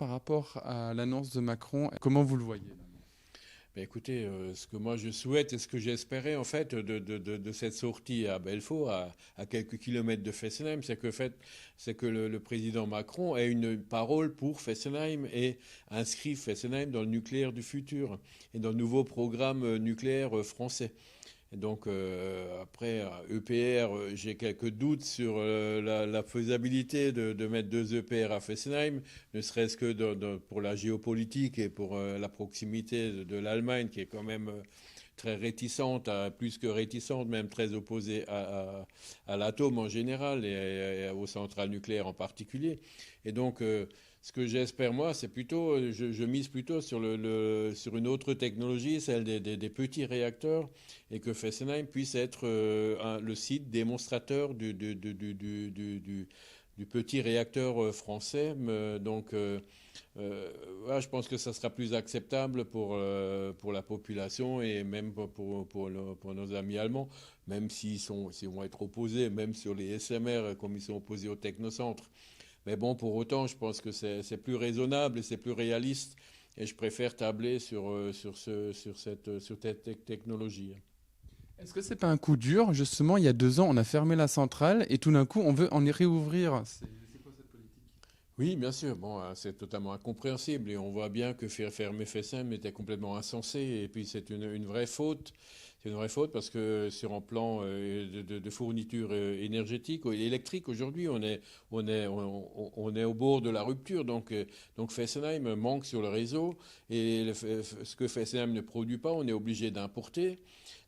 par rapport à l'annonce de Macron. Comment vous le voyez là? Ben écoutez, ce que moi je souhaite et ce que j'espérais en fait de cette sortie à Belfort, à quelques kilomètres de Fessenheim, c'est que le président Macron ait une parole pour Fessenheim et inscrive Fessenheim dans le nucléaire du futur et dans le nouveau programme nucléaire français. Et donc après EPR, j'ai quelques doutes sur la faisabilité de mettre deux EPR à Fessenheim, ne serait-ce que pour la géopolitique et pour la proximité de l'Allemagne, qui est quand même très réticente, plus que réticente, même très opposée à l'atome en général et aux centrales nucléaires en particulier. Et donc ce que j'espère, moi, c'est plutôt, je mise plutôt sur, sur une autre technologie, celle des petits réacteurs, et que Fessenheim puisse être le site démonstrateur du petit réacteur français. Donc, voilà, je pense que ça sera plus acceptable pour la population et même pour nos amis allemands, même s'ils vont être opposés, même sur les SMR, comme ils sont opposés au technocentre. Mais bon, pour autant, je pense que c'est plus raisonnable et c'est plus réaliste. Et je préfère tabler sur cette technologie. Est-ce que c'est pas un coup dur? Justement, il y a 2 ans, on a fermé la centrale et tout d'un coup, on veut en y réouvrir. C'est quoi cette politique? Oui, bien sûr. Bon, c'est totalement incompréhensible et on voit bien que faire fermer Fessenheim était complètement insensé. Et puis c'est une vraie faute. C'est une vraie faute parce que sur un plan de fourniture énergétique et électrique, aujourd'hui, on est au bord de la rupture. Donc Fessenheim manque sur le réseau et ce que Fessenheim ne produit pas, on est obligé d'importer.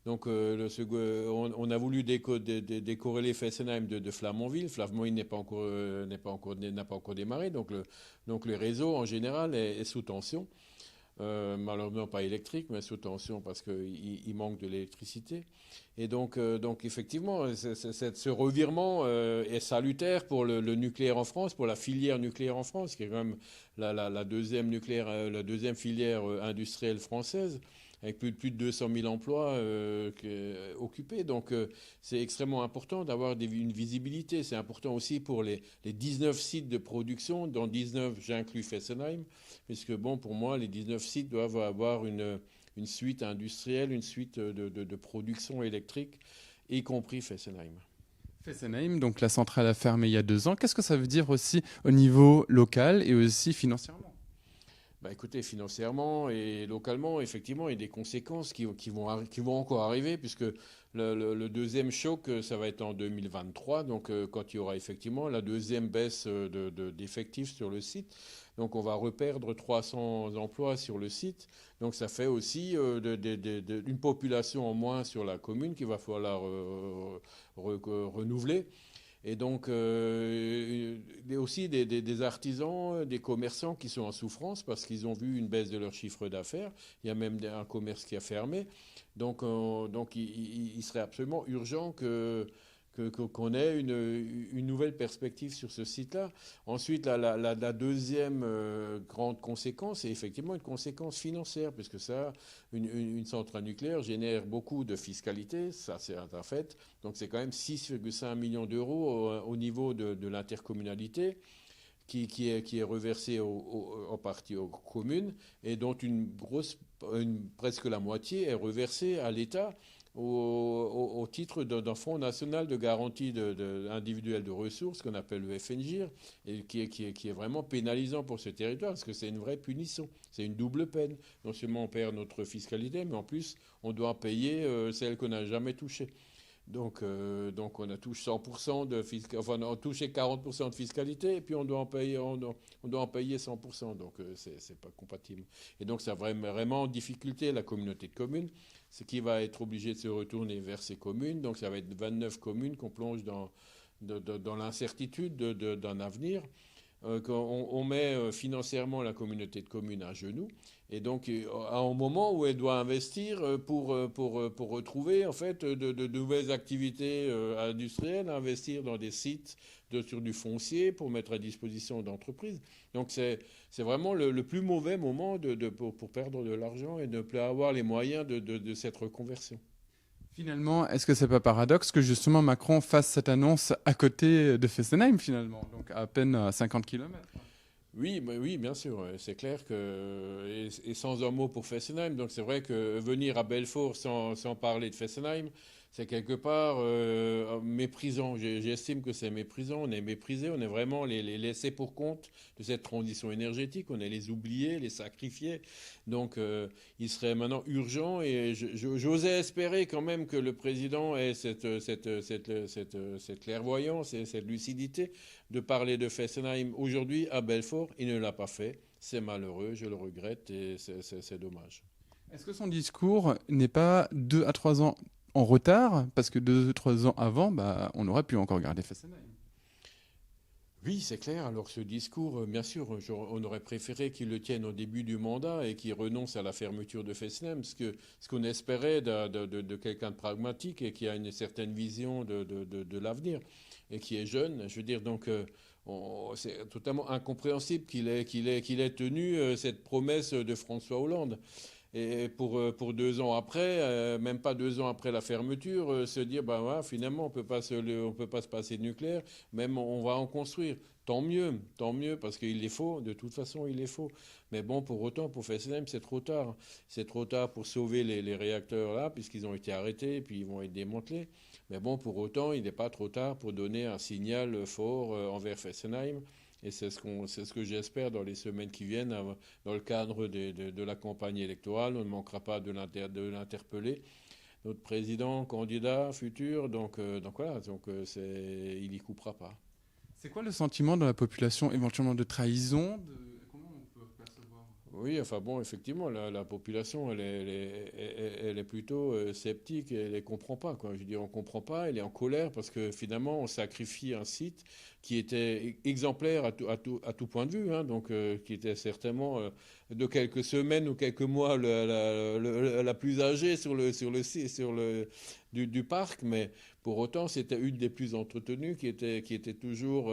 Donc on a voulu décorréler Fessenheim de Flamanville. Flamanville n'a pas encore démarré. Donc le réseau en général est sous tension. Malheureusement pas électrique, mais sous tension parce qu'il manque de l'électricité. Et donc effectivement, ce revirement est salutaire pour le nucléaire en France, pour la filière nucléaire en France, qui est quand même la deuxième filière industrielle française, avec plus de 200 000 emplois occupés. Donc c'est extrêmement important d'avoir une visibilité. C'est important aussi pour les 19 sites de production. Dans 19, j'inclus Fessenheim, puisque bon, pour moi, les 19 sites doivent avoir une suite industrielle, une suite de production électrique, y compris Fessenheim. Fessenheim, donc la centrale a fermé il y a 2 ans. Qu'est-ce que ça veut dire aussi au niveau local et aussi financièrement? Bah écoutez, financièrement et localement, effectivement, il y a des conséquences qui vont encore arriver, puisque le deuxième choc, ça va être en 2023, donc quand il y aura effectivement la deuxième baisse d'effectifs sur le site. Donc on va reperdre 300 emplois sur le site. Donc ça fait aussi une population en moins sur la commune qu'il va falloir renouveler. Et donc, il y a aussi des artisans, des commerçants qui sont en souffrance parce qu'ils ont vu une baisse de leur chiffre d'affaires. Il y a même un commerce qui a fermé. Donc il serait absolument urgent qu'on ait une nouvelle perspective sur ce site-là. Ensuite, la deuxième grande conséquence, c'est effectivement une conséquence financière, puisque ça, une centrale nucléaire génère beaucoup de fiscalité, ça c'est un fait. Donc c'est quand même 6,5 millions d'euros au niveau de l'intercommunalité. Qui est reversé en partie aux communes et dont presque la moitié est reversée à l'État au titre d'un fonds national de garantie individuelle de ressources qu'on appelle le FNGIR et qui est vraiment pénalisant pour ce territoire parce que c'est une vraie punition. C'est une double peine. Non seulement on perd notre fiscalité, mais en plus on doit payer celle qu'on n'a jamais touchée. Donc on a touché 100% de fiscalité, enfin on a touché 40% de fiscalité et puis on doit en payer 100%. Donc c'est pas compatible. Et donc ça va vraiment en difficulté la communauté de communes, ce qui va être obligé de se retourner vers ces communes. Donc ça va être 29 communes qu'on plonge dans l'incertitude d'un avenir. On met financièrement la communauté de communes à genoux et donc à un moment où elle doit investir pour retrouver en fait de nouvelles activités industrielles, investir dans des sites sur du foncier pour mettre à disposition d'entreprises. Donc c'est vraiment le plus mauvais moment pour perdre de l'argent et ne plus avoir les moyens de cette reconversion. Finalement, est-ce que c'est pas paradoxe que justement Macron fasse cette annonce à côté de Fessenheim finalement, donc à peine 50 km? Oui, oui, bien sûr. C'est clair et sans un mot pour Fessenheim. Donc c'est vrai que venir à Belfort sans parler de Fessenheim, c'est quelque part méprisant. J'estime que c'est méprisant. On est méprisé. On est vraiment les laissés pour compte de cette transition énergétique. On est les oubliés, les sacrifiés. Donc il serait maintenant urgent et j'osais espérer quand même que le président ait cette clairvoyance et cette lucidité de parler de Fessenheim aujourd'hui à Belfort. Il ne l'a pas fait. C'est malheureux, je le regrette et c'est dommage. Est-ce que son discours n'est pas 2 à 3 ans en retard? Parce que 2 ou 3 ans avant, bah, on aurait pu encore garder Fessenheim. Oui, c'est clair. Alors ce discours, bien sûr, on aurait préféré qu'il le tienne au début du mandat et qu'il renonce à la fermeture de Fessenheim, ce qu'on espérait de quelqu'un de pragmatique et qui a une certaine vision de l'avenir et qui est jeune. Je veux dire, donc, c'est totalement incompréhensible qu'il ait tenu cette promesse de François Hollande. Et pour 2 ans après, même pas 2 ans après la fermeture, se dire, bah voilà, finalement, on peut pas se passer de nucléaire, même on va en construire. Tant mieux, parce qu'il les faut, de toute façon, il les faut. Mais bon, pour autant, pour Fessenheim, c'est trop tard. C'est trop tard pour sauver les réacteurs là, puisqu'ils ont été arrêtés, puis ils vont être démantelés. Mais bon, pour autant, il n'est pas trop tard pour donner un signal fort envers Fessenheim. Et c'est ce que j'espère dans les semaines qui viennent, dans le cadre de la campagne électorale. On ne manquera pas de l'interpeller. Notre président, candidat futur, donc voilà, il y coupera pas. C'est quoi le sentiment dans la population, éventuellement de trahison Comment on peut percevoir? Oui, enfin bon, effectivement, la population, elle est plutôt sceptique, elle ne comprend pas, quoi. Je veux dire, on ne comprend pas, elle est en colère parce que finalement, on sacrifie un site qui était exemplaire à tout point de vue, hein, donc qui était certainement de quelques semaines ou quelques mois la plus âgée du parc, mais pour autant, c'était une des plus entretenues qui était toujours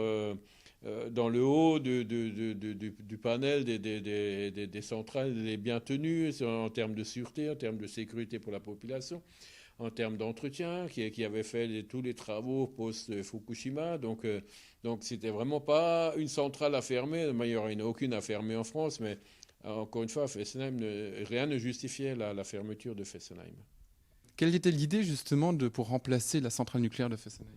dans le haut du panel des centrales les bien tenues en termes de sûreté, en termes de sécurité pour la population, en termes d'entretien, qui avait fait tous les travaux post-Fukushima. Donc c'était vraiment pas une centrale à fermer. D'ailleurs, il n'y en a aucune à fermer en France, mais encore une fois, Fessenheim, rien ne justifiait la fermeture de Fessenheim. Quelle était l'idée justement pour remplacer la centrale nucléaire de Fessenheim?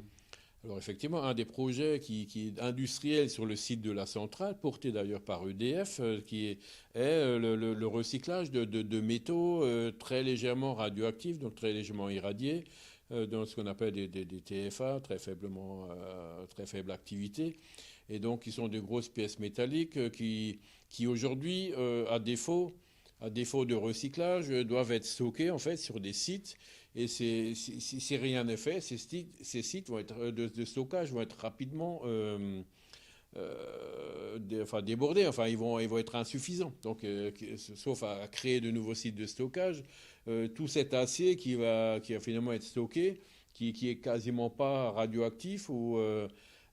Alors effectivement, un des projets qui est industriel sur le site de la centrale, porté d'ailleurs par EDF, est le recyclage de métaux très légèrement radioactifs, donc très légèrement irradiés, dans ce qu'on appelle des TFA, très faible activité. Et donc, qui sont de grosses pièces métalliques qui aujourd'hui, à défaut de recyclage, doivent être stockées en fait sur des sites. Et si rien n'est fait, ces sites vont être, de stockage vont être rapidement débordés. Enfin, ils vont être insuffisants. Donc, sauf à créer de nouveaux sites de stockage, tout cet acier qui va finalement être stocké, qui est quasiment pas radioactif ou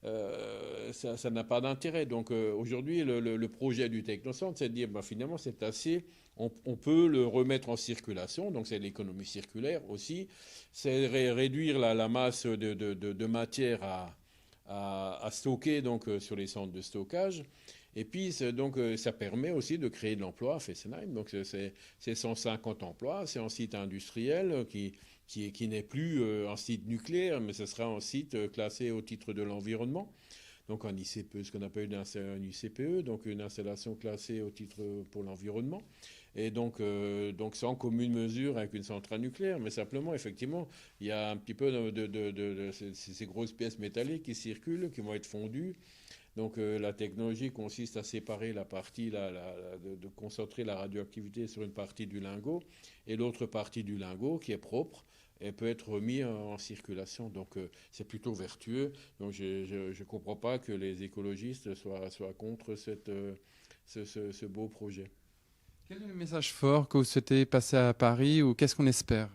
ça n'a pas d'intérêt. Donc aujourd'hui, le projet du Technocentre, c'est de dire finalement cet acier, on peut le remettre en circulation, donc c'est l'économie circulaire aussi, c'est réduire la masse de matière à stocker donc, sur les centres de stockage. Et puis, donc, ça permet aussi de créer de l'emploi à Fessenheim. Donc, c'est 150 emplois. C'est un site industriel qui n'est plus un site nucléaire, mais ce sera un site classé au titre de l'environnement. Donc, un ICPE, ce qu'on appelle un ICPE, donc une installation classée au titre pour l'environnement. Et donc c'est en commune mesure avec une centrale nucléaire, mais simplement, effectivement, il y a un petit peu de ces grosses pièces métalliques qui circulent, qui vont être fondues. Donc la technologie consiste à séparer la partie, de concentrer la radioactivité sur une partie du lingot, et l'autre partie du lingot, qui est propre, et peut être remis en circulation. Donc c'est plutôt vertueux. Donc je ne comprends pas que les écologistes soient contre ce beau projet. Quel est le message fort que vous souhaitez passer à Paris ou qu'est-ce qu'on espère?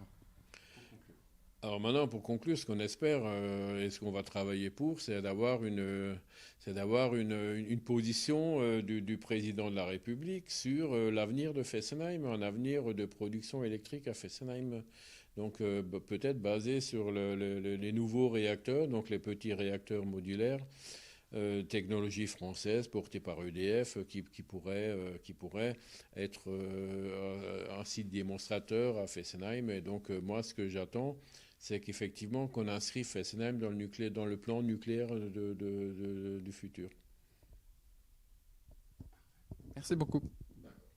Alors maintenant, pour conclure, ce qu'on espère et ce qu'on va travailler pour, c'est d'avoir une position du président de la République sur l'avenir de Fessenheim, un avenir de production électrique à Fessenheim. Donc peut-être basé sur les nouveaux réacteurs, donc les petits réacteurs modulaires, technologie française portée par EDF qui pourrait être un site démonstrateur à Fessenheim. Et donc, moi, ce que j'attends, c'est qu'effectivement, qu'on inscrive Fessenheim dans le plan nucléaire du futur. Merci beaucoup.